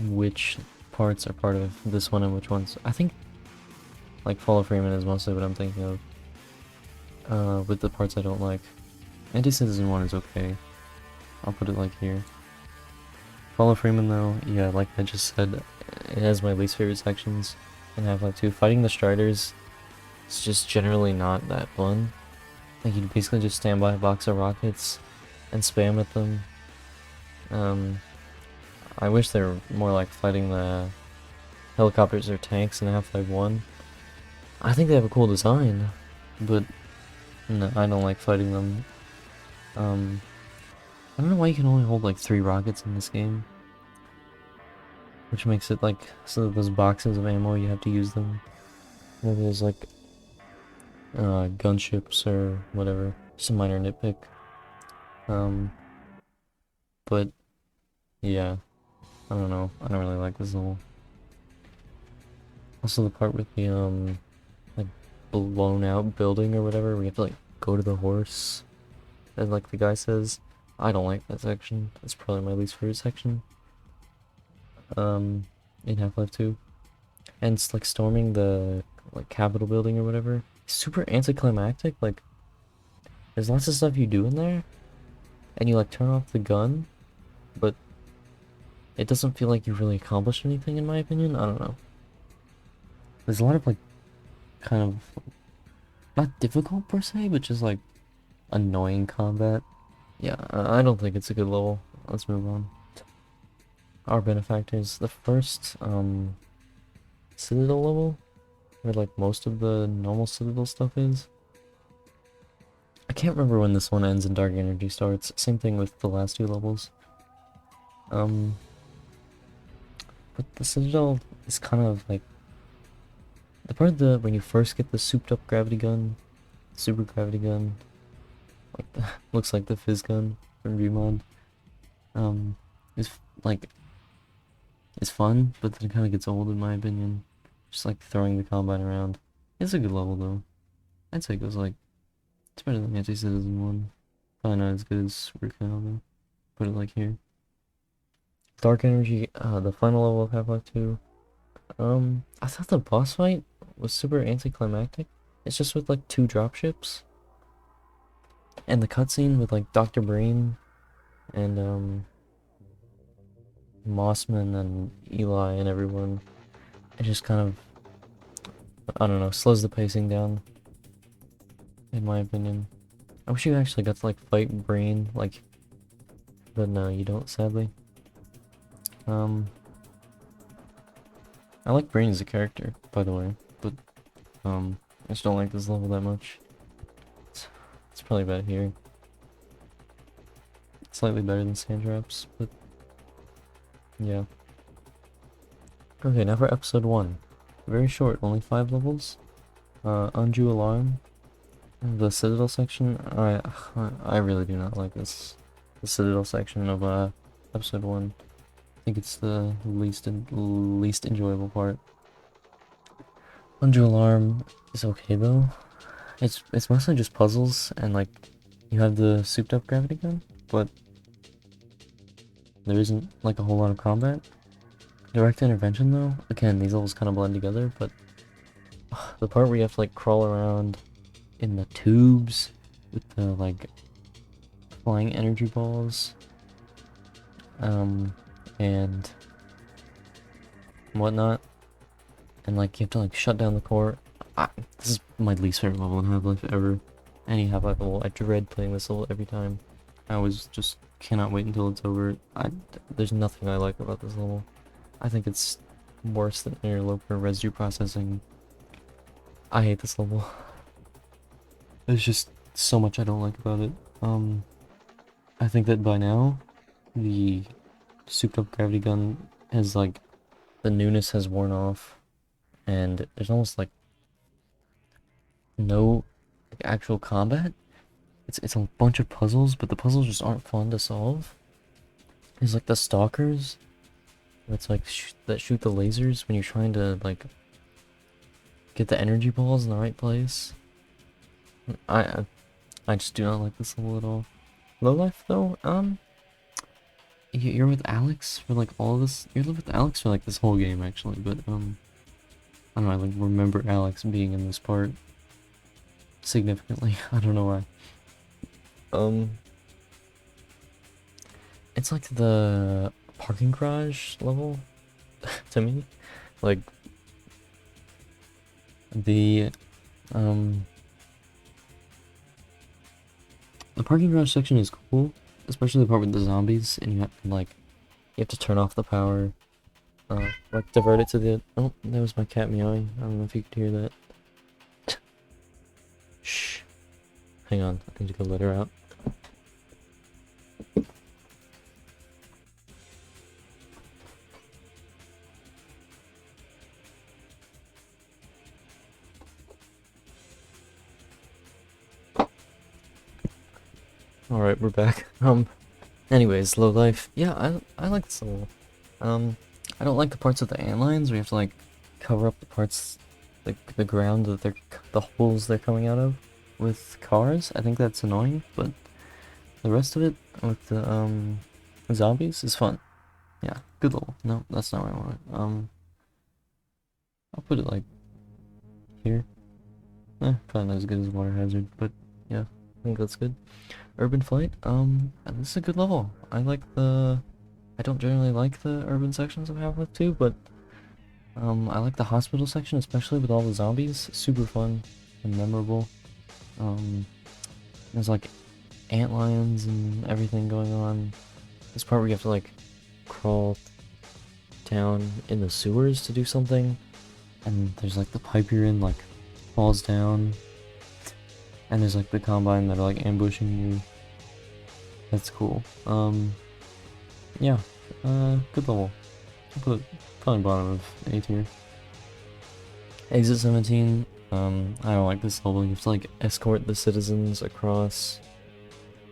S1: which parts are part of this one and which ones. I think like Fall of Freeman is mostly what I'm thinking of. With the parts I don't like. Anti-Citizen 1 is okay. I'll put it like here. Fall of Freeman though, yeah, like I just said, it has my least favorite sections in Half-Life 2. Fighting the Striders is just generally not that fun. Like you basically just stand by a box of rockets and spam at them. I wish they were more like fighting the helicopters or tanks in Half-Life 1. I think they have a cool design, but no, I don't like fighting them. I don't know why you can only hold like 3 rockets in this game, which makes it like so that those boxes of ammo you have to use them. Maybe there's like gunships or whatever, just a minor nitpick. But yeah, I don't know. I don't really like this level. Also, the part with the like blown out building or whatever, where you have to like go to the horse, and like the guy says, I don't like that section. That's probably my least favorite section. In Half-Life 2, and it's like storming the like Capitol building or whatever. It's super anticlimactic. Like, there's lots of stuff you do in there, and you like turn off the gun, but it doesn't feel like you really accomplished anything, in my opinion. I don't know. There's a lot of like kind of not difficult per se, but just like annoying combat. Yeah, I don't think it's a good level. Let's move on. Our benefactors. The first Citadel level, where like most of the normal Citadel stuff is. I can't remember when this one ends and Dark Energy starts. Same thing with the last 2 levels. But the Citadel is kind of like the part of the when you first get the souped up gravity gun, super gravity gun, like the, looks like the fizz gun from Gmod. Is like it's fun, but then it kind of gets old in my opinion. Just like throwing the combine around. It's a good level though. I'd say it goes like it's better than Anti-Citizen 1. Probably not as good as Recall though. Put it like here. Dark Energy, the final level of Half-Life 2. I thought the boss fight was super anticlimactic. It's just with like 2 dropships. And the cutscene with like Dr. Brain and Mossman and Eli and everyone. It just kind of, I don't know, slows the pacing down. In my opinion. I wish you actually got to like fight Brain, like, but no, you don't, sadly. I like Brain as a character, by the way, but I just don't like this level that much. It's probably about here. Slightly better than Sand Traps, but yeah. Okay, now for episode 1. Very short, only 5 levels. Unju Alarm. The Citadel section. I really do not like this. The Citadel section of episode 1. I think it's the least enjoyable part. Unju Alarm is okay though. It's mostly just puzzles and like you have the souped up gravity gun, but there isn't like a whole lot of combat. Direct intervention though, again these levels kind of blend together, but the part where you have to like crawl around in the tubes with the like flying energy balls and whatnot, and like you have to like shut down the core. This is my least favorite level in Half-Life ever. Any Half-Life level, I dread playing this level every time. I always just cannot wait until it's over. There's nothing I like about this level. I think it's worse than Interloper residue processing. I hate this level. There's just so much I don't like about it. I think that by now, the souped up gravity gun has like, the newness has worn off, and there's almost like no like, actual combat. It's a bunch of puzzles, but the puzzles just aren't fun to solve. There's like the stalkers, that's like that shoot the lasers when you're trying to like get the energy balls in the right place. I just do not like this level at all. Low life though, you're with Alex for like all of this. You're with Alex for like this whole game actually, but I don't know. I like remember Alex being in this part significantly. I don't know why. It's like the parking garage level to me. Like the parking garage section is cool, especially the part with the zombies, and you have to turn off the power, like divert it to the. Oh, that was my cat meowing. I don't know if you could hear that. Hang on, I need to go let her out. Alright, we're back. Anyways, low life. Yeah, I like this level. I don't like the parts of the antlions where you have to like cover up the parts, like the ground that the holes they're coming out of with cars. I think that's annoying, but the rest of it with the zombies is fun. Yeah, good level. No, that's not what I want. I'll put it like here. Probably not as good as Water Hazard, but yeah, I think that's good. Urban Flight, this is a good level. I don't generally like the urban sections of Half-Life 2, but I like the hospital section, especially with all the zombies. Super fun and memorable. There's like antlions and everything going on. This part where you have to like crawl down in the sewers to do something, and there's like the pipe you're in like falls down, and there's like the combine that are like ambushing you. That's cool. Yeah, good level. I'll put probably bottom of A tier. Exit 17. I don't like this level. You have to like escort the citizens across.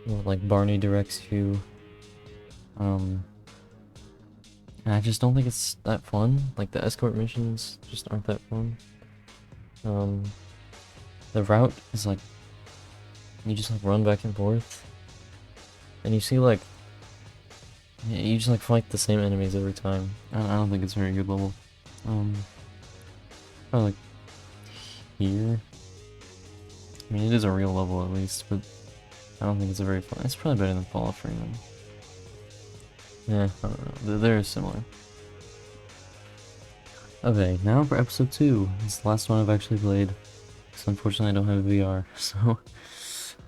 S1: Well, like Barney directs you. And I just don't think it's that fun. Like the escort missions just aren't that fun. The route is like you just like run back and forth, and you see like you just like fight the same enemies every time. I don't think it's a very good level. Probably like here. I mean, it is a real level at least, but I don't think it's a very fun. It's probably better than Fallout Freeman. Yeah, I don't know. They're similar. Okay, now for episode 2. It's the last one I've actually played. Because unfortunately I don't have VR. So,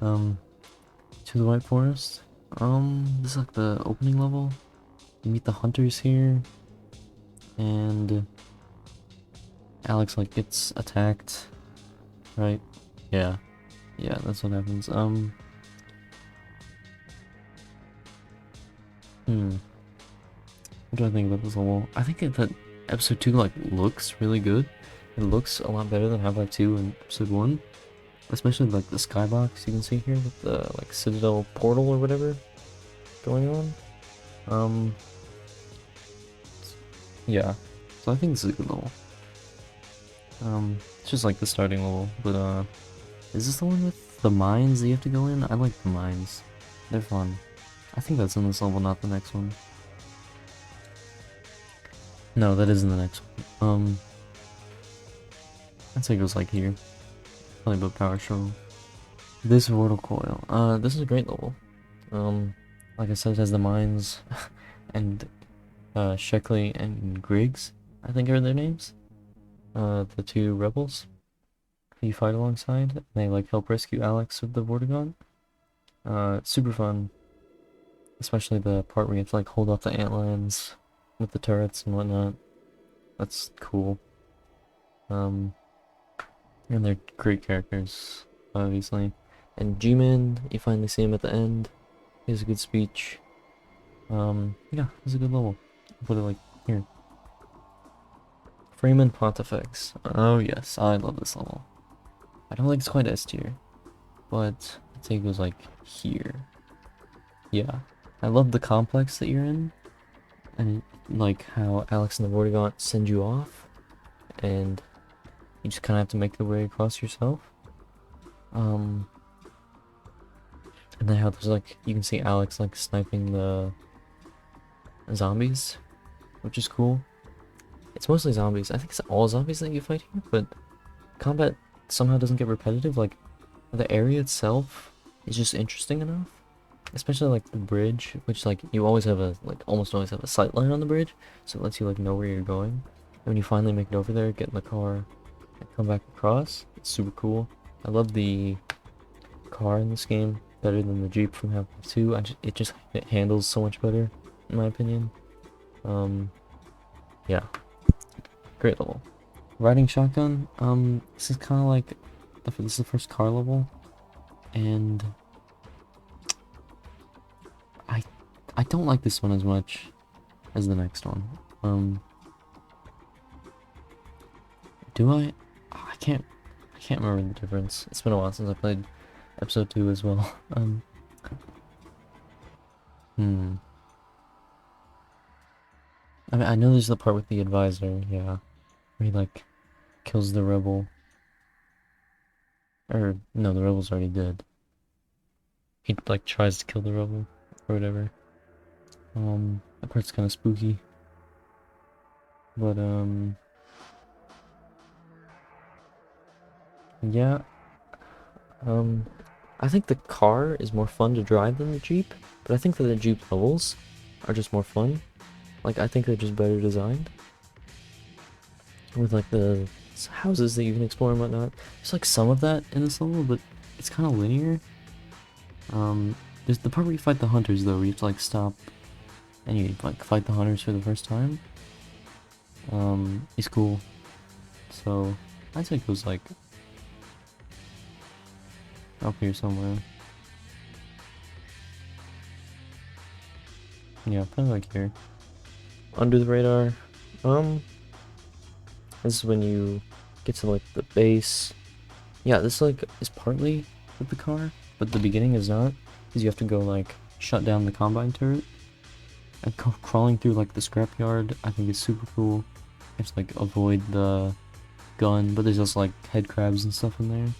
S1: to the White Forest. This is like the opening level. You meet the hunters here. And Alex like gets attacked. Right? Yeah. Yeah, that's what happens. What do I think about this level? I think that episode 2 like looks really good. It looks a lot better than Half-Life 2 and episode 1. Especially like the skybox you can see here with the like Citadel portal or whatever going on. Yeah. So I think this is a good level. It's just like the starting level, but is this the one with the mines that you have to go in? I like the mines. They're fun. I think that's in this level, not the next one. No, that isn't the next one. I'd say it goes like here. Probably about power struggle. This Vortal Coil. This is a great level. Like I said, it has the mines and Sheckley and Griggs, I think are their names. The two rebels who you fight alongside. They like help rescue Alex with the Vortigaunt. Super fun. Especially the part where you have to like hold off the antlions with the turrets and whatnot. That's cool. And they're great characters, obviously. And G-Man, you finally see him at the end. He has a good speech. Yeah, it's a good level. I'll put it like here. Freeman Pontifex. Oh yes, I love this level. I don't think it's quite S tier, but I'd say it goes like here. Yeah. I love the complex that you're in, and like how Alex and the Vortigaunt send you off, and you just kind of have to make your way across yourself. And then how there's like, you can see Alex like sniping the zombies, which is cool. It's mostly zombies. I think it's all zombies that you fight here, but combat somehow doesn't get repetitive. Like, the area itself is just interesting enough. Especially like the bridge, which like you always have a almost always have a sight line on the bridge, so it lets you like know where you're going. And when you finally make it over there, get in the car and come back across, it's super cool. I love the car in this game better than the Jeep from Half-Life 2. It handles so much better, in my opinion. Yeah, great level. Riding shotgun. This is kind of like this is the first car level. And I don't like this one as much as the next one. Do I? I can't remember the difference. It's been a while since I played episode 2 as well. I mean, I know there's the part with the advisor, yeah, where he like kills the rebel. Or no, the rebel's already dead. He like tries to kill the rebel or whatever. That part's kind of spooky. But yeah. I think the car is more fun to drive than the Jeep, but I think that the Jeep levels are just more fun. Like, I think they're just better designed. With like the houses that you can explore and whatnot. There's like some of that in this level, but it's kind of linear. There's the part where you fight the hunters though, where you have to like stop and you like fight the hunters for the first time. It's cool. So I'd say it goes like up here somewhere. Yeah, probably like here. Under the radar. This is when you get to like the base. Yeah, this like is partly with the car, but the beginning is not, because you have to go like shut down the combine turret. And crawling through like the scrapyard, I think is super cool. You have to like avoid the gun, but there's also like head crabs and stuff in there.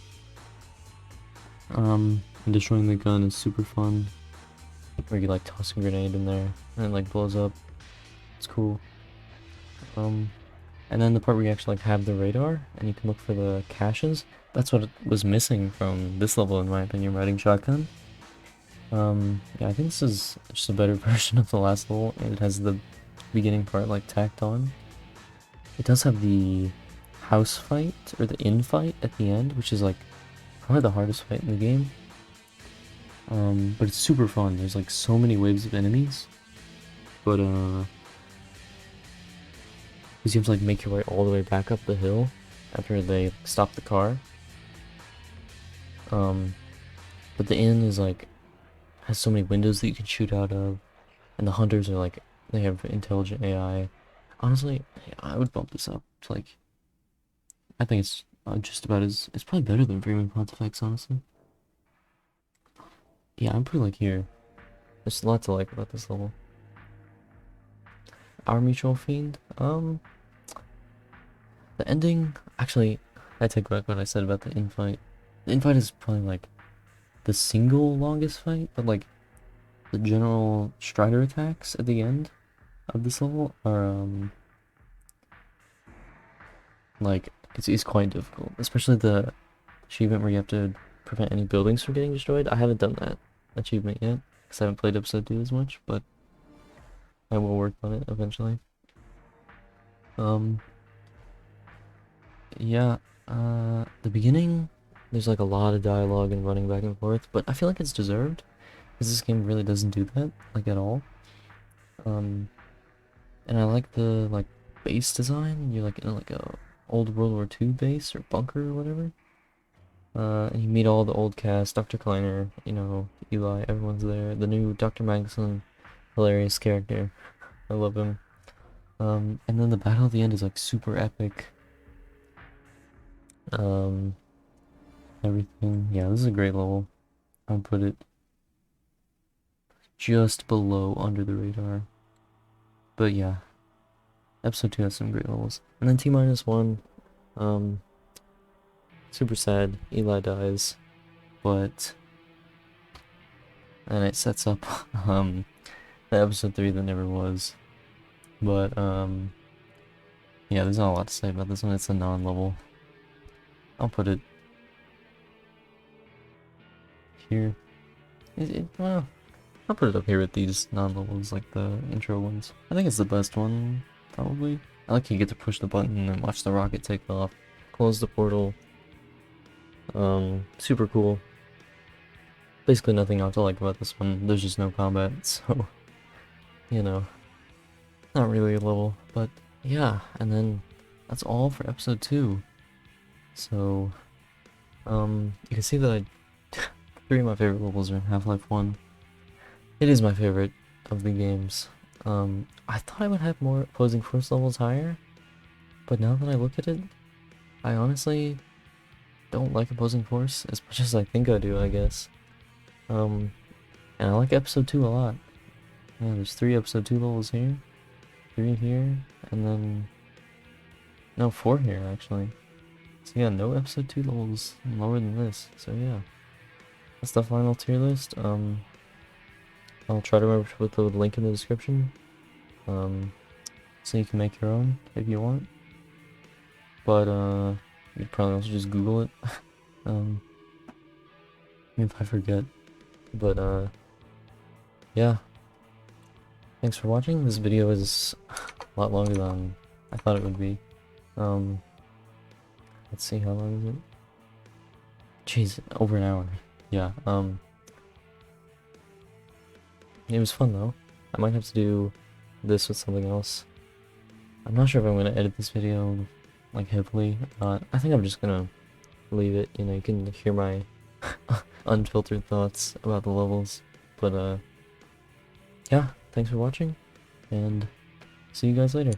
S1: And destroying the gun is super fun. Where you like toss a grenade in there and it like blows up. It's cool. And then the part where you actually like have the radar and you can look for the caches. That's what was missing from this level in my opinion, riding shotgun. Yeah, I think this is just a better version of the last level, and it has the beginning part like tacked on. It does have the house fight, or the inn fight at the end, which is like probably the hardest fight in the game. But it's super fun. There's like so many waves of enemies. But because you have to like make your way all the way back up the hill after they stop the car. But the inn is like has so many windows that you can shoot out of, and the hunters are like they have intelligent AI. Honestly, I would bump this up to like, I think it's just about as, it's probably better than Premium Pontifex, honestly. Yeah, I'm pretty like here. There's a lot to like about this level. Our Mutual Fiend, the ending, actually, I take back what I said about the infight. The infight is probably like the single longest fight, but like the general Strider attacks at the end of this level are like it's quite difficult, especially the achievement where you have to prevent any buildings from getting destroyed. I haven't done that achievement yet because I haven't played episode 2 as much, but I will work on it eventually. Yeah, the beginning, there's like a lot of dialogue and running back and forth, but I feel like it's deserved because this game really doesn't do that like at all. And I like the like base design. You're like in like a old World War II base or bunker or whatever. And you meet all the old cast, Dr. Kleiner, you know, Eli, everyone's there. The new Dr. Magnuson, hilarious character. I love him. And then the battle at the end is like super epic. Everything. Yeah, this is a great level. I'll put it just below Under the Radar. But yeah, episode 2 has some great levels. And then T-1, super sad, Eli dies, but and it sets up the episode 3 that never was. But yeah, there's not a lot to say about this one. It's a non-level. I'll put it here. Well, I'll put it up here with these non-levels, like the intro ones. I think it's the best one, probably. I like you get to push the button and watch the rocket take off, close the portal. Super cool. Basically nothing else to like about this one. There's just no combat, so, you know, not really a level. But yeah, and then that's all for episode 2. So, you can see that I Three of my favorite levels are in Half-Life 1. It is my favorite of the games. I thought I would have more opposing force levels higher, but now that I look at it, I honestly don't like opposing force as much as I think I do, I guess. And I like episode 2 a lot. Yeah, there's 3 episode 2 levels here, 3 here, and then... no, 4 here, actually. So yeah, no episode 2 levels lower than this, so yeah. That's the final tier list. I'll try to remember to put the link in the description, so you can make your own if you want. But you'd probably also just Google it, if I forget. But yeah. Thanks for watching. This video is a lot longer than I thought it would be. Let's see, how long is it? Jeez, over an hour. Yeah. It was fun though. I might have to do this with something else. I'm not sure if I'm gonna edit this video like heavily or not. I think I'm just gonna leave it. You know, you can hear my unfiltered thoughts about the levels. But yeah, thanks for watching, and see you guys later.